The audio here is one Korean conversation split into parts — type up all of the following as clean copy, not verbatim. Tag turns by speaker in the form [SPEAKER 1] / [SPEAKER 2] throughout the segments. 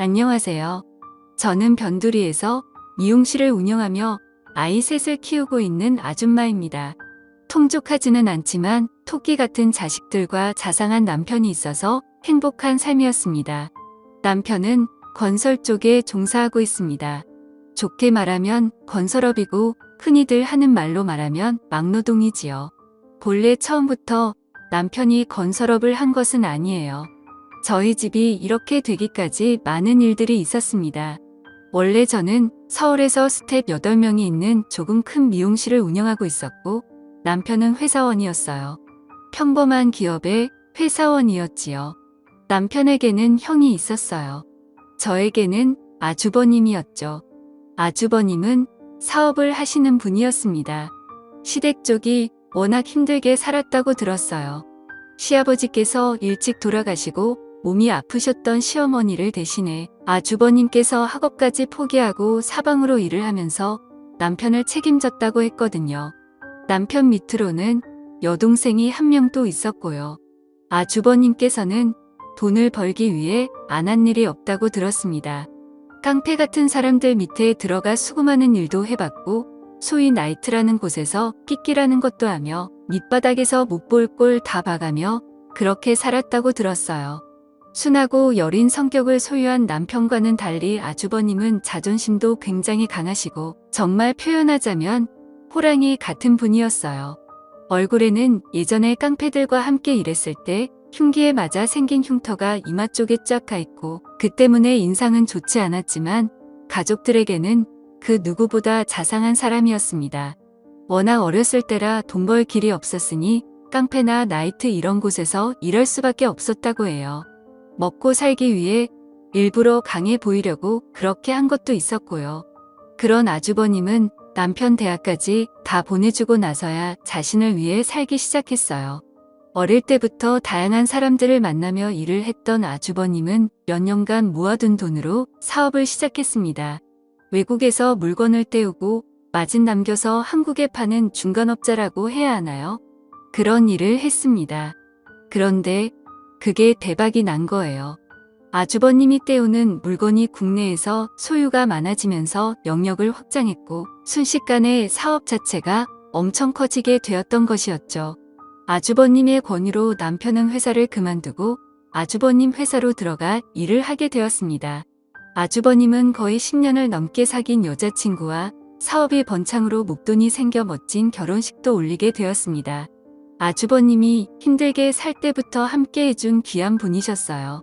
[SPEAKER 1] 안녕하세요. 저는 변두리에서 미용실을 운영하며 아이 셋을 키우고 있는 아줌마입니다. 풍족하지는 않지만 토끼 같은 자식들과 자상한 남편이 있어서 행복한 삶이었습니다. 남편은 건설 쪽에 종사하고 있습니다. 좋게 말하면 건설업이고 흔히들 하는 말로 말하면 막노동이지요. 본래 처음부터 남편이 건설업을 한 것은 아니에요. 저희 집이 이렇게 되기까지 많은 일들이 있었습니다. 원래 저는 서울에서 스텝 8명이 있는 조금 큰 미용실을 운영하고 있었고 남편은 회사원이었어요. 평범한 기업의 회사원이었지요. 남편에게는 형이 있었어요. 저에게는 아주버님이었죠. 아주버님은 사업을 하시는 분이었습니다. 시댁 쪽이 워낙 힘들게 살았다고 들었어요. 시아버지께서 일찍 돌아가시고 몸이 아프셨던 시어머니를 대신해 아주버님께서 학업까지 포기하고 사방으로 일을 하면서 남편을 책임졌다고 했거든요. 남편 밑으로는 여동생이 한 명 또 있었고요. 아주버님께서는 돈을 벌기 위해 안 한 일이 없다고 들었습니다. 깡패 같은 사람들 밑에 들어가 수금하는 일도 해봤고 소위 나이트라는 곳에서 삐끼라는 것도 하며 밑바닥에서 못 볼 꼴 다 봐가며 그렇게 살았다고 들었어요. 순하고 여린 성격을 소유한 남편과는 달리 아주버님은 자존심도 굉장히 강하시고 정말 표현하자면 호랑이 같은 분이었어요. 얼굴에는 예전에 깡패들과 함께 일했을 때 흉기에 맞아 생긴 흉터가 이마 쪽에 쫙 가 있고 그 때문에 인상은 좋지 않았지만 가족들에게는 그 누구보다 자상한 사람이었습니다. 워낙 어렸을 때라 돈 벌 길이 없었으니 깡패나 나이트 이런 곳에서 일할 수밖에 없었다고 해요. 먹고 살기 위해 일부러 강해 보이려고 그렇게 한 것도 있었고요. 그런 아주버님은 남편 대학까지 다 보내주고 나서야 자신을 위해 살기 시작했어요. 어릴 때부터 다양한 사람들을 만나며 일을 했던 아주버님은 몇 년간 모아둔 돈으로 사업을 시작했습니다. 외국에서 물건을 떼우고 마진 남겨서 한국에 파는 중간업자라고 해야 하나요? 그런 일을 했습니다. 그런데 그게 대박이 난 거예요. 아주버님이 떼우는 물건이 국내에서 소유가 많아지면서 영역을 확장했고 순식간에 사업 자체가 엄청 커지게 되었던 것이었죠. 아주버님의 권유로 남편은 회사를 그만두고 아주버님 회사로 들어가 일을 하게 되었습니다. 아주버님은 거의 10년을 넘게 사귄 여자친구와 사업이 번창으로 목돈이 생겨 멋진 결혼식도 올리게 되었습니다. 아주버님이 힘들게 살 때부터 함께 해준 귀한 분이셨어요.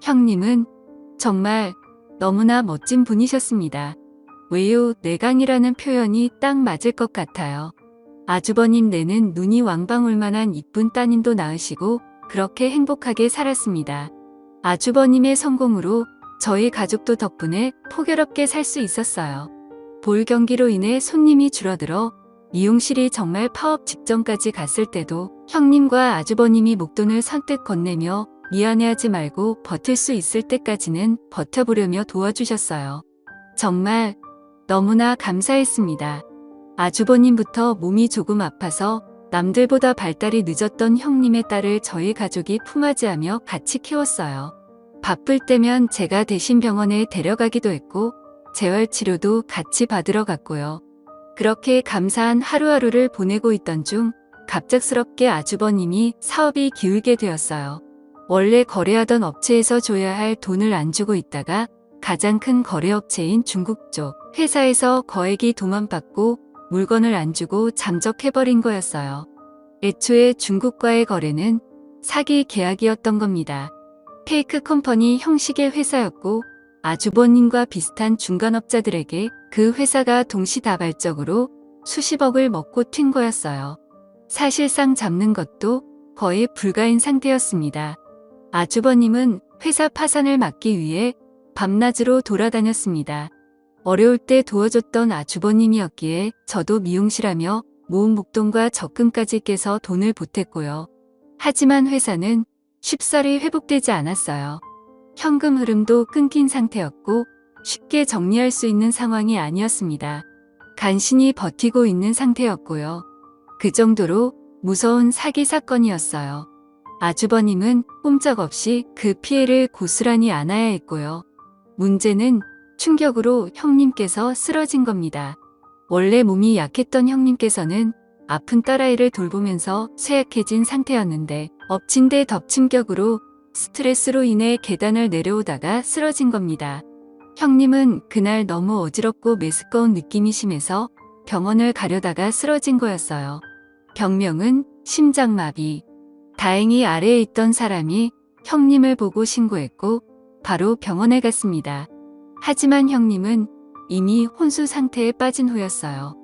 [SPEAKER 1] 형님은 정말 너무나 멋진 분이셨습니다. 외유 내강이라는 표현이 딱 맞을 것 같아요. 아주버님 내는 눈이 왕방울만한 이쁜 따님도 낳으시고 그렇게 행복하게 살았습니다. 아주버님의 성공으로 저희 가족도 덕분에 풍요롭게 살 수 있었어요. 볼 경기로 인해 손님이 줄어들어 미용실이 정말 파업 직전까지 갔을 때도 형님과 아주버님이 목돈을 선뜻 건네며 미안해하지 말고 버틸 수 있을 때까지는 버텨보려며 도와주셨어요. 정말 너무나 감사했습니다. 아주버님부터 몸이 조금 아파서 남들보다 발달이 늦었던 형님의 딸을 저희 가족이 품앗이하며 같이 키웠어요. 바쁠 때면 제가 대신 병원에 데려가기도 했고 재활치료도 같이 받으러 갔고요. 그렇게 감사한 하루하루를 보내고 있던 중 갑작스럽게 아주버님이 사업이 기울게 되었어요. 원래 거래하던 업체에서 줘야 할 돈을 안 주고 있다가 가장 큰 거래업체인 중국 쪽 회사에서 거액이 도만받고 물건을 안 주고 잠적해버린 거였어요. 애초에 중국과의 거래는 사기 계약이었던 겁니다. 페이크 컴퍼니 형식의 회사였고 아주버님과 비슷한 중간업자들에게 그 회사가 동시다발적으로 수십억을 먹고 튄 거였어요. 사실상 잡는 것도 거의 불가인 상태였습니다. 아주버님은 회사 파산을 막기 위해 밤낮으로 돌아다녔습니다. 어려울 때 도와줬던 아주버님이었기에 저도 미용실하며 모은 목돈과 적금까지 깨서 돈을 보탰고요. 하지만 회사는 쉽사리 회복되지 않았어요. 현금 흐름도 끊긴 상태였고 쉽게 정리할 수 있는 상황이 아니었습니다. 간신히 버티고 있는 상태였고요. 그 정도로 무서운 사기 사건이었어요. 아주버님은 꼼짝없이 그 피해를 고스란히 안아야 했고요. 문제는 충격으로 형님께서 쓰러진 겁니다. 원래 몸이 약했던 형님께서는 아픈 딸아이를 돌보면서 쇠약해진 상태였는데 엎친 데 덮친 격으로 스트레스로 인해 계단을 내려오다가 쓰러진 겁니다. 형님은 그날 너무 어지럽고 메스꺼운 느낌이 심해서 병원을 가려다가 쓰러진 거였어요. 병명은 심장마비. 다행히 아래에 있던 사람이 형님을 보고 신고했고 바로 병원에 갔습니다. 하지만 형님은 이미 혼수 상태에 빠진 후였어요.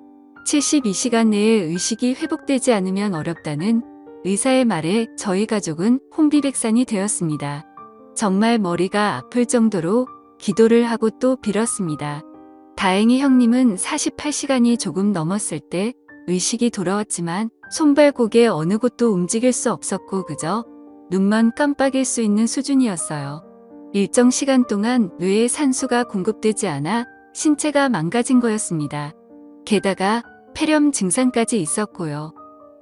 [SPEAKER 1] 72시간 내에 의식이 회복되지 않으면 어렵다는 의사의 말에 저희 가족은 혼비백산이 되었습니다. 정말 머리가 아플 정도로 기도를 하고 또 빌었습니다. 다행히 형님은 48시간이 조금 넘었을 때 의식이 돌아왔지만 손발 고개 어느 곳도 움직일 수 없었고 그저 눈만 깜빡일 수 있는 수준이었어요. 일정 시간 동안 뇌에 산소가 공급되지 않아 신체가 망가진 거였습니다. 게다가 폐렴 증상까지 있었고요.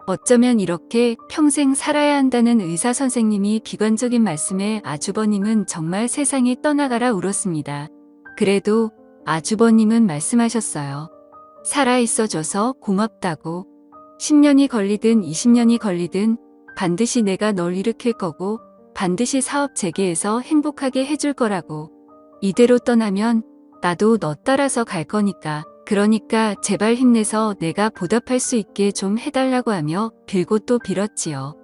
[SPEAKER 1] 어쩌면 이렇게 평생 살아야 한다는 의사 선생님이 비관적인 말씀에 아주버님은 정말 세상이 떠나가라 울었습니다. 그래도 아주버님은 말씀하셨어요. 살아있어줘서 고맙다고. 10년이 걸리든 20년이 걸리든 반드시 내가 널 일으킬 거고 반드시 사업 재개해서 행복하게 해줄 거라고. 이대로 떠나면 나도 너 따라서 갈 거니까. 그러니까 제발 힘내서 내가 보답할 수 있게 좀 해달라고 하며 빌고 또 빌었지요.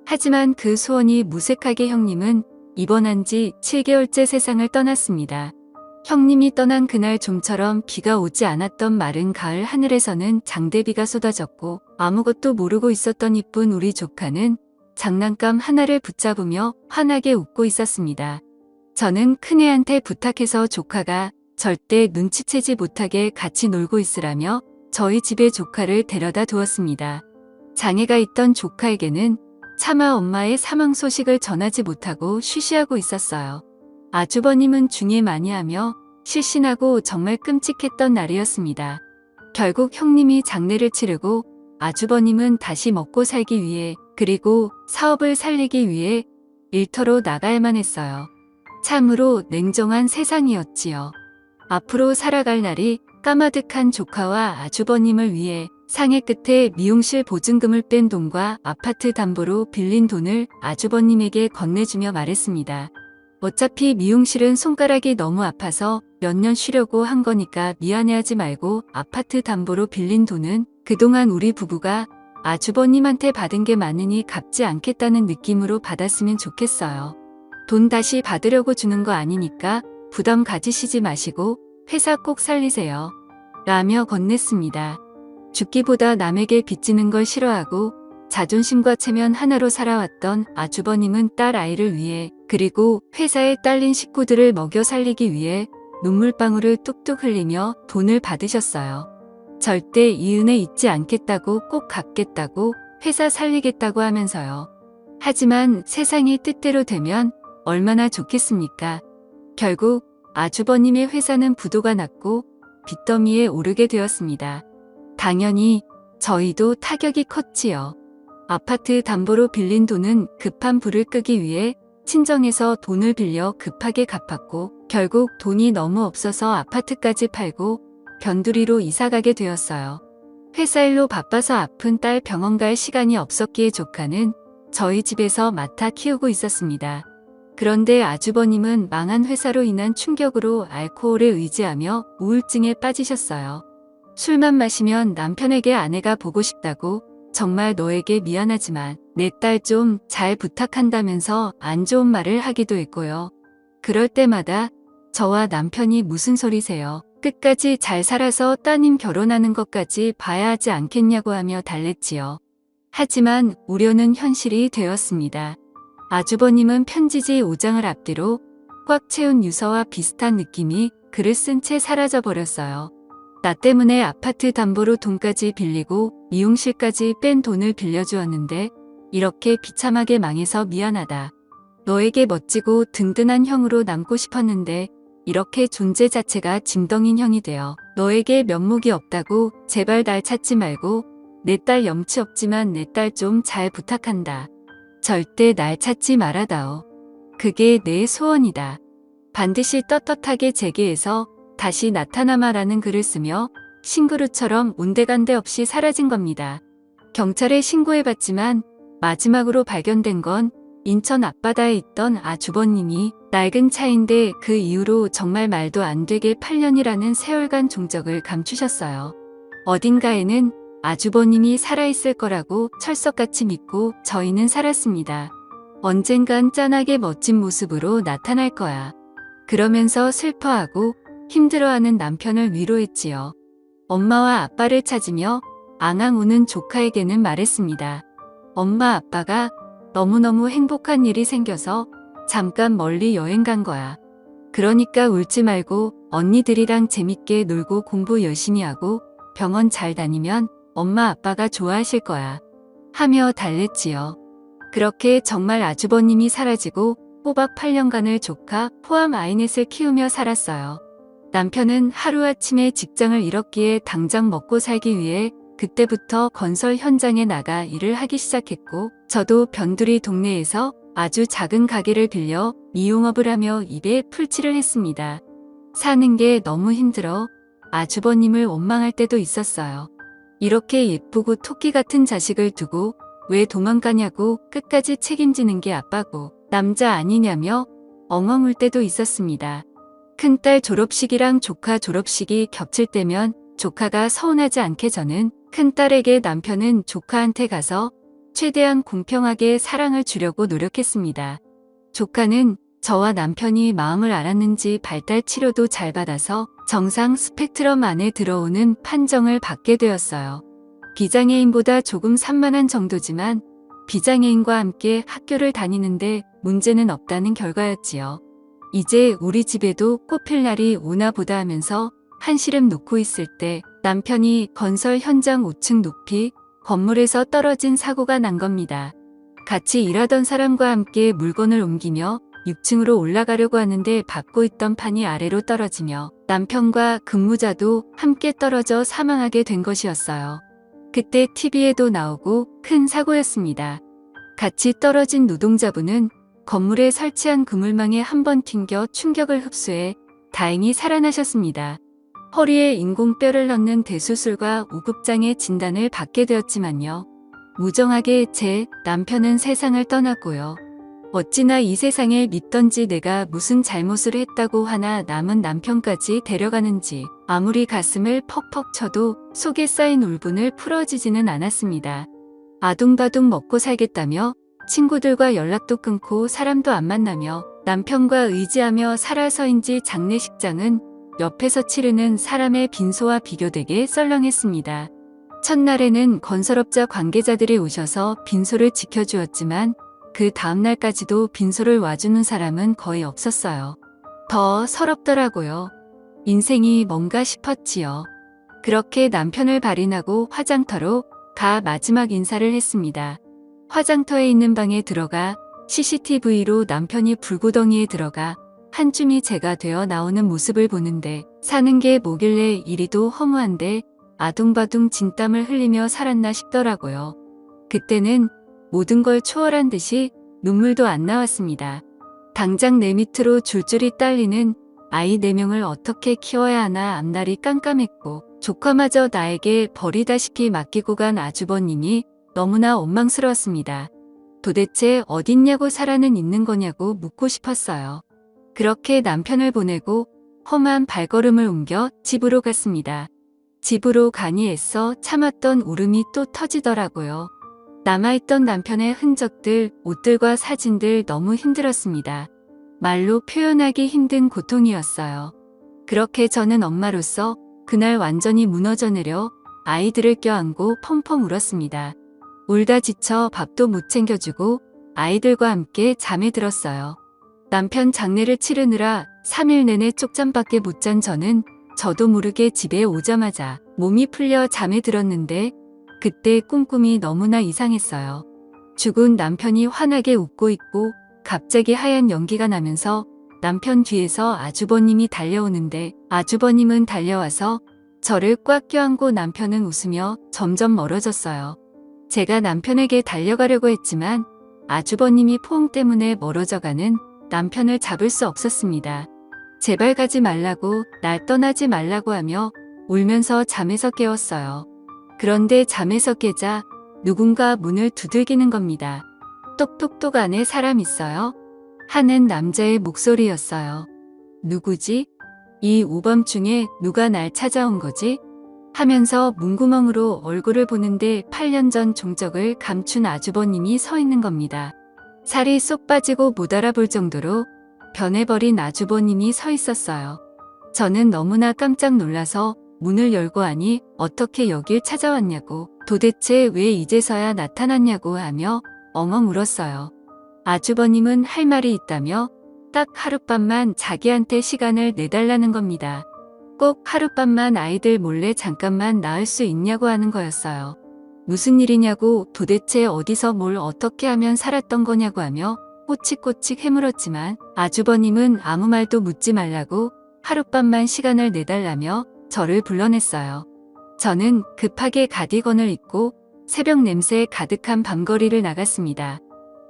[SPEAKER 1] 하지만 그 소원이 무색하게 형님은 입원한 지 7개월째 세상을 떠났습니다. 형님이 떠난 그날 좀처럼 비가 오지 않았던 마른 가을 하늘에서는 장대비가 쏟아졌고 아무것도 모르고 있었던 이쁜 우리 조카는 장난감 하나를 붙잡으며 환하게 웃고 있었습니다. 저는 큰애한테 부탁해서 조카가 절대 눈치채지 못하게 같이 놀고 있으라며 저희 집에 조카를 데려다 두었습니다. 장애가 있던 조카에게는 차마 엄마의 사망 소식을 전하지 못하고 쉬쉬하고 있었어요. 아주버님은 중에 많이 하며 실신하고 정말 끔찍했던 날이었습니다. 결국 형님이 장례를 치르고 아주버님은 다시 먹고 살기 위해 그리고 사업을 살리기 위해 일터로 나가야만 했어요. 참으로 냉정한 세상이었지요. 앞으로 살아갈 날이 까마득한 조카와 아주버님을 위해 상해 끝에 미용실 보증금을 뺀 돈과 아파트 담보로 빌린 돈을 아주버님에게 건네주며 말했습니다. 어차피 미용실은 손가락이 너무 아파서 몇 년 쉬려고 한 거니까 미안해하지 말고 아파트 담보로 빌린 돈은 그동안 우리 부부가 아주버님한테 받은 게 많으니 갚지 않겠다는 느낌으로 받았으면 좋겠어요. 돈 다시 받으려고 주는 거 아니니까 부담 가지시지 마시고 회사 꼭 살리세요. 라며 건넸습니다. 죽기보다 남에게 빚지는 걸 싫어하고 자존심과 체면 하나로 살아왔던 아주버님은 딸 아이를 위해 그리고 회사에 딸린 식구들을 먹여 살리기 위해 눈물방울을 뚝뚝 흘리며 돈을 받으셨어요. 절대 이 은혜 잊지 않겠다고 꼭 갚겠다고 회사 살리겠다고 하면서요. 하지만 세상이 뜻대로 되면 얼마나 좋겠습니까? 결국 아주버님의 회사는 부도가 났고 빚더미에 오르게 되었습니다. 당연히 저희도 타격이 컸지요. 아파트 담보로 빌린 돈은 급한 불을 끄기 위해 친정에서 돈을 빌려 급하게 갚았고 결국 돈이 너무 없어서 아파트까지 팔고 변두리로 이사가게 되었어요. 회사 일로 바빠서 아픈 딸 병원 갈 시간이 없었기에 조카는 저희 집에서 맡아 키우고 있었습니다. 그런데 아주버님은 망한 회사로 인한 충격으로 알코올에 의지하며 우울증에 빠지셨어요. 술만 마시면 남편에게 아내가 보고 싶다고 정말 너에게 미안하지만 내 딸 좀 잘 부탁한다면서 안 좋은 말을 하기도 했고요. 그럴 때마다 저와 남편이 무슨 소리세요? 끝까지 잘 살아서 따님 결혼하는 것까지 봐야 하지 않겠냐고 하며 달랬지요. 하지만 우려는 현실이 되었습니다. 아주버님은 편지지 5장을 앞뒤로 꽉 채운 유서와 비슷한 느낌이 글을 쓴 채 사라져 버렸어요. 나 때문에 아파트 담보로 돈까지 빌리고 미용실까지 뺀 돈을 빌려주었는데 이렇게 비참하게 망해서 미안하다. 너에게 멋지고 든든한 형으로 남고 싶었는데 이렇게 존재 자체가 짐덩인 형이 되어 너에게 면목이 없다고 제발 날 찾지 말고 내 딸 염치 없지만 내 딸 좀 잘 부탁한다. 절대 날 찾지 말아다오. 그게 내 소원이다. 반드시 떳떳하게 재개해서 다시 나타나마라는 글을 쓰며 신그루처럼 온데간데 없이 사라진 겁니다. 경찰에 신고해봤지만 마지막으로 발견된 건 인천 앞바다에 있던 아주버님이 낡은 차인데 그 이후로 정말 말도 안 되게 8년이라는 세월간 종적을 감추셨어요. 어딘가에는 아주버님이 살아있을 거라고 철석같이 믿고 저희는 살았습니다. 언젠간 짠하게 멋진 모습으로 나타날 거야. 그러면서 슬퍼하고 힘들어하는 남편을 위로했지요. 엄마와 아빠를 찾으며 앙앙 우는 조카에게는 말했습니다. 엄마 아빠가 너무너무 행복한 일이 생겨서 잠깐 멀리 여행 간 거야. 그러니까 울지 말고 언니들이랑 재밌게 놀고 공부 열심히 하고 병원 잘 다니면 엄마 아빠가 좋아하실 거야. 하며 달랬지요. 그렇게 정말 아주버님이 사라지고 꼬박 8년간을 조카 포함 아이넷을 키우며 살았어요. 남편은 하루아침에 직장을 잃었기에 당장 먹고 살기 위해 그때부터 건설 현장에 나가 일을 하기 시작했고 저도 변두리 동네에서 아주 작은 가게를 빌려 미용업을 하며 입에 풀칠을 했습니다. 사는 게 너무 힘들어 아주버님을 원망할 때도 있었어요. 이렇게 예쁘고 토끼 같은 자식을 두고 왜 도망가냐고 끝까지 책임지는 게 아빠고 남자 아니냐며 엉엉 울 때도 있었습니다. 큰딸 졸업식이랑 조카 졸업식이 겹칠 때면 조카가 서운하지 않게 저는 큰딸에게 남편은 조카한테 가서 최대한 공평하게 사랑을 주려고 노력했습니다. 조카는 저와 남편이 마음을 알았는지 발달 치료도 잘 받아서 정상 스펙트럼 안에 들어오는 판정을 받게 되었어요. 비장애인보다 조금 산만한 정도지만 비장애인과 함께 학교를 다니는데 문제는 없다는 결과였지요. 이제 우리 집에도 꽃필 날이 오나 보다 하면서 한시름 놓고 있을 때 남편이 건설 현장 5층 높이 건물에서 떨어진 사고가 난 겁니다. 같이 일하던 사람과 함께 물건을 옮기며 6층으로 올라가려고 하는데 밟고 있던 판이 아래로 떨어지며 남편과 근무자도 함께 떨어져 사망하게 된 것이었어요. 그때 TV에도 나오고 큰 사고였습니다. 같이 떨어진 노동자분은 건물에 설치한 그물망에 한번 튕겨 충격을 흡수해 다행히 살아나셨습니다. 허리에 인공뼈를 넣는 대수술과 우급장애 진단을 받게 되었지만요. 무정하게 제 남편은 세상을 떠났고요. 어찌나 이 세상에 믿던지 내가 무슨 잘못을 했다고 하나 남은 남편까지 데려가는지 아무리 가슴을 퍽퍽 쳐도 속에 쌓인 울분을 풀어지지는 않았습니다. 아둥바둥 먹고 살겠다며 친구들과 연락도 끊고 사람도 안 만나며 남편과 의지하며 살아서인지 장례식장은 옆에서 치르는 사람의 빈소와 비교되게 썰렁했습니다. 첫날에는 건설업자 관계자들이 오셔서 빈소를 지켜주었지만 그 다음날까지도 빈소를 와주는 사람은 거의 없었어요. 더 서럽더라고요. 인생이 뭔가 싶었지요. 그렇게 남편을 발인하고 화장터로 가 마지막 인사를 했습니다. 화장터에 있는 방에 들어가 CCTV로 남편이 불구덩이에 들어가 한 줌이 제가 되어 나오는 모습을 보는데 사는 게 뭐길래 이리도 허무한데 아둥바둥 진땀을 흘리며 살았나 싶더라고요. 그때는 모든 걸 초월한 듯이 눈물도 안 나왔습니다. 당장 내 밑으로 줄줄이 딸리는 아이 4명을 어떻게 키워야 하나 앞날이 깜깜했고 조카마저 나에게 버리다시피 맡기고 간 아주버님이 너무나 원망스러웠습니다. 도대체 어딨냐고 살아는 있는 거냐고 묻고 싶었어요. 그렇게 남편을 보내고 험한 발걸음을 옮겨 집으로 갔습니다. 집으로 가니 애써 참았던 울음이 또 터지더라고요. 남아있던 남편의 흔적들, 옷들과 사진들 너무 힘들었습니다. 말로 표현하기 힘든 고통이었어요. 그렇게 저는 엄마로서 그날 완전히 무너져 내려 아이들을 껴안고 펑펑 울었습니다. 울다 지쳐 밥도 못 챙겨주고 아이들과 함께 잠에 들었어요. 남편 장례를 치르느라 3일 내내 쪽잠밖에 못 잔 저도 모르게 집에 오자마자 몸이 풀려 잠에 들었는데 그때 꿈꿈이 너무나 이상했어요. 죽은 남편이 환하게 웃고 있고 갑자기 하얀 연기가 나면서 남편 뒤에서 아주버님이 달려오는데 아주버님은 달려와서 저를 꽉 껴안고 남편은 웃으며 점점 멀어졌어요. 제가 남편에게 달려가려고 했지만 아주버님이 포옹 때문에 멀어져가는 남편을 잡을 수 없었습니다. 제발 가지 말라고, 날 떠나지 말라고 하며 울면서 잠에서 깨웠어요. 그런데 잠에서 깨자 누군가 문을 두들기는 겁니다. 똑똑똑 안에 사람 있어요? 하는 남자의 목소리였어요. 누구지? 이 우밤중에 누가 날 찾아온 거지? 하면서 문구멍으로 얼굴을 보는데 8년 전 종적을 감춘 아주버님이 서 있는 겁니다. 살이 쏙 빠지고 못 알아볼 정도로 변해버린 아주버님이 서 있었어요. 저는 너무나 깜짝 놀라서 문을 열고 하니 어떻게 여길 찾아왔냐고, 도대체 왜 이제서야 나타났냐고 하며 엉엉 울었어요. 아주버님은 할 말이 있다며 딱 하룻밤만 자기한테 시간을 내달라는 겁니다. 꼭 하룻밤만 아이들 몰래 잠깐만 나을 수 있냐고 하는 거였어요. 무슨 일이냐고, 도대체 어디서 뭘 어떻게 하면 살았던 거냐고 하며 꼬치꼬치 해물었지만 아주버님은 아무 말도 묻지 말라고 하룻밤만 시간을 내달라며 저를 불러냈어요. 저는 급하게 가디건을 입고 새벽 냄새 가득한 밤거리를 나갔습니다.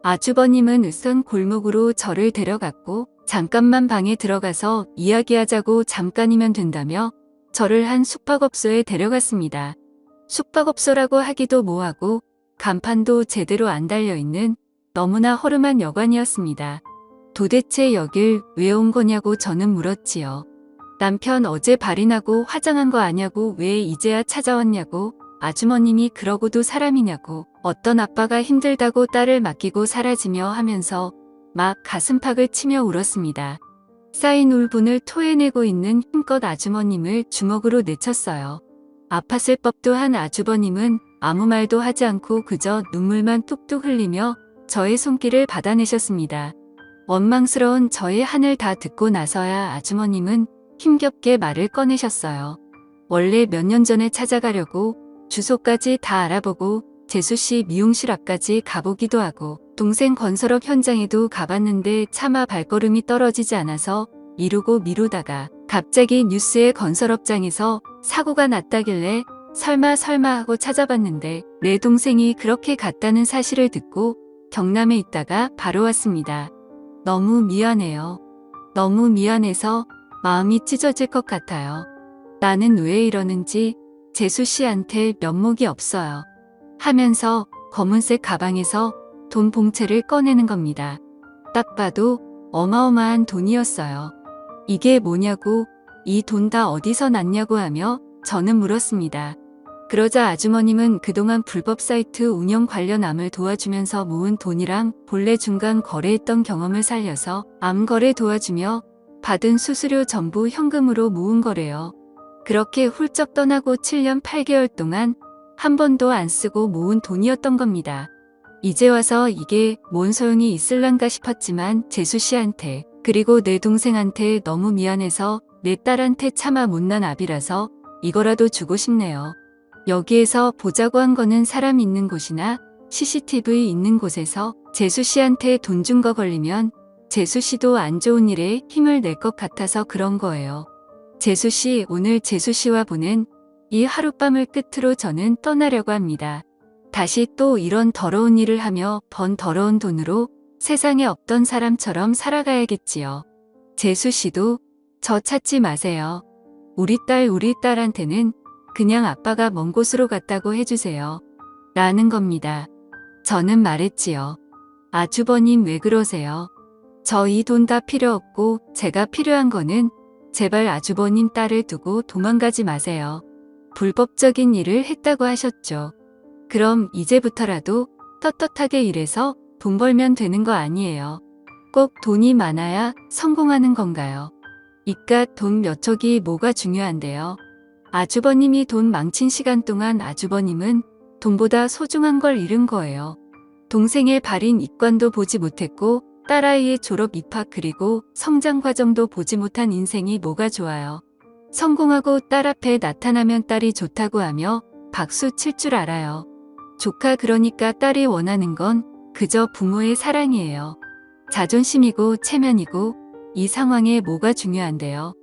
[SPEAKER 1] 아주버님은 으쓱 골목으로 저를 데려갔고 잠깐만 방에 들어가서 이야기하자고 잠깐이면 된다며 저를 한 숙박업소에 데려갔습니다. 숙박업소라고 하기도 뭐하고 간판도 제대로 안 달려있는 너무나 허름한 여관이었습니다. 도대체 여길 왜 온 거냐고 저는 물었지요. 남편 어제 발인하고 화장한 거 아냐고, 왜 이제야 찾아왔냐고, 아주머님이 그러고도 사람이냐고, 어떤 아빠가 힘들다고 딸을 맡기고 사라지며 하면서 막 가슴팍을 치며 울었습니다. 쌓인 울분을 토해내고 있는 힘껏 아주머님을 주먹으로 내쳤어요. 아팠을 법도 한 아주버님은 아무 말도 하지 않고 그저 눈물만 뚝뚝 흘리며 저의 손길을 받아내셨습니다. 원망스러운 저의 한을 다 듣고 나서야 아주머님은 힘겹게 말을 꺼내셨어요. 원래 몇 년 전에 찾아가려고 주소까지 다 알아보고 재수씨 미용실 앞까지 가보기도 하고 동생 건설업 현장에도 가봤는데 차마 발걸음이 떨어지지 않아서 미루다가 갑자기 뉴스에 건설업장에서 사고가 났다길래 설마 하고 찾아봤는데 내 동생이 그렇게 갔다는 사실을 듣고 경남에 있다가 바로 왔습니다. 너무 미안해요. 너무 미안해서 마음이 찢어질 것 같아요. 나는 왜 이러는지 재수 씨한테 면목이 없어요. 하면서 검은색 가방에서 돈 봉채를 꺼내는 겁니다. 딱 봐도 어마어마한 돈이었어요. 이게 뭐냐고, 이 돈 다 어디서 났냐고 하며 저는 물었습니다. 그러자 아주머님은 그동안 불법 사이트 운영 관련 암을 도와주면서 모은 돈이랑 본래 중간 거래했던 경험을 살려서 암 거래 도와주며 받은 수수료 전부 현금으로 모은 거래요. 그렇게 훌쩍 떠나고 7년 8개월 동안 한 번도 안 쓰고 모은 돈이었던 겁니다. 이제 와서 이게 뭔 소용이 있을란가 싶었지만 재수 씨한테, 그리고 내 동생한테 너무 미안해서 내 딸한테 차마 못난 압이라서 이거라도 주고 싶네요. 여기에서 보자고 한 거는 사람 있는 곳이나 CCTV 있는 곳에서 재수 씨한테 돈 준 거 걸리면 재수 씨도 안 좋은 일에 힘을 낼 것 같아서 그런 거예요. 재수 씨, 오늘 재수 씨와 보낸 이 하룻밤을 끝으로 저는 떠나려고 합니다. 다시 또 이런 더러운 일을 하며 번 더러운 돈으로 세상에 없던 사람처럼 살아가야겠지요. 재수 씨도 저 찾지 마세요. 우리 딸한테는 그냥 아빠가 먼 곳으로 갔다고 해주세요. 라는 겁니다. 저는 말했지요. 아주버님 왜 그러세요? 저 이 돈 다 필요 없고 제가 필요한 거는 제발 아주버님 딸을 두고 도망가지 마세요. 불법적인 일을 했다고 하셨죠. 그럼 이제부터라도 떳떳하게 일해서 돈 벌면 되는 거 아니에요. 꼭 돈이 많아야 성공하는 건가요? 이깟 돈 몇 척이 뭐가 중요한데요. 아주버님이 돈 망친 시간 동안 아주버님은 돈보다 소중한 걸 잃은 거예요. 동생의 발인 이관도 보지 못했고 딸아이의 졸업 입학 그리고 성장 과정도 보지 못한 인생이 뭐가 좋아요. 성공하고 딸 앞에 나타나면 딸이 좋다고 하며 박수 칠 줄 알아요. 조카 그러니까 딸이 원하는 건 그저 부모의 사랑이에요. 자존심이고 체면이고 이 상황에 뭐가 중요한데요.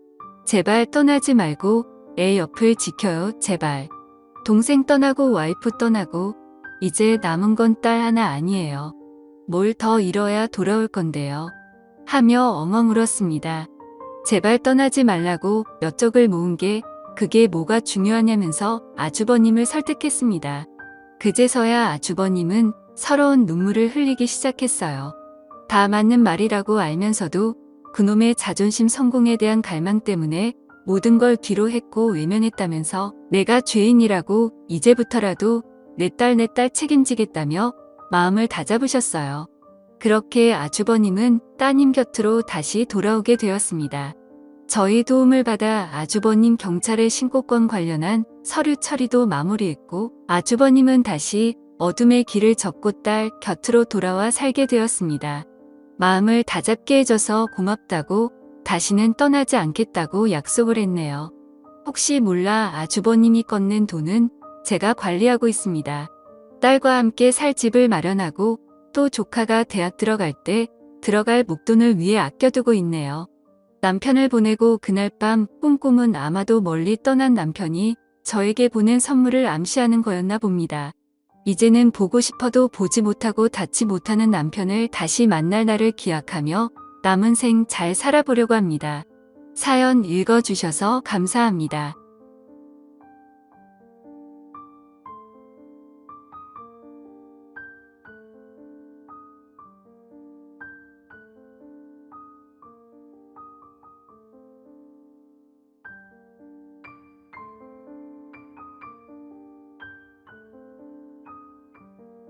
[SPEAKER 1] 제발 떠나지 말고 애 옆을 지켜요, 제발. 동생 떠나고 와이프 떠나고 이제 남은 건 딸 하나 아니에요. 뭘 더 잃어야 돌아올 건데요. 하며 엉엉 울었습니다. 제발 떠나지 말라고 몇 적을 모은 게 그게 뭐가 중요하냐면서 아주버님을 설득했습니다. 그제서야 아주버님은 서러운 눈물을 흘리기 시작했어요. 다 맞는 말이라고 알면서도 그놈의 자존심 성공에 대한 갈망 때문에 모든 걸 뒤로 했고 외면했다면서 내가 죄인이라고 이제부터라도 내 딸 책임지겠다며 마음을 다잡으셨어요. 그렇게 아주버님은 따님 곁으로 다시 돌아오게 되었습니다. 저희 도움을 받아 아주버님 경찰에 신고건 관련한 서류 처리도 마무리했고 아주버님은 다시 어둠의 길을 접고 딸 곁으로 돌아와 살게 되었습니다. 마음을 다잡게 해줘서 고맙다고 다시는 떠나지 않겠다고 약속을 했네요. 혹시 몰라 아주버님이 걷는 돈은 제가 관리하고 있습니다. 딸과 함께 살 집을 마련하고 또 조카가 대학 들어갈 때 들어갈 목돈을 위해 아껴두고 있네요. 남편을 보내고 그날 밤 꿈꿈은 아마도 멀리 떠난 남편이 저에게 보낸 선물을 암시하는 거였나 봅니다. 이제는 보고 싶어도 보지 못하고 닿지 못하는 남편을 다시 만날 날을 기약하며 남은 생 잘 살아보려고 합니다. 사연 읽어주셔서 감사합니다.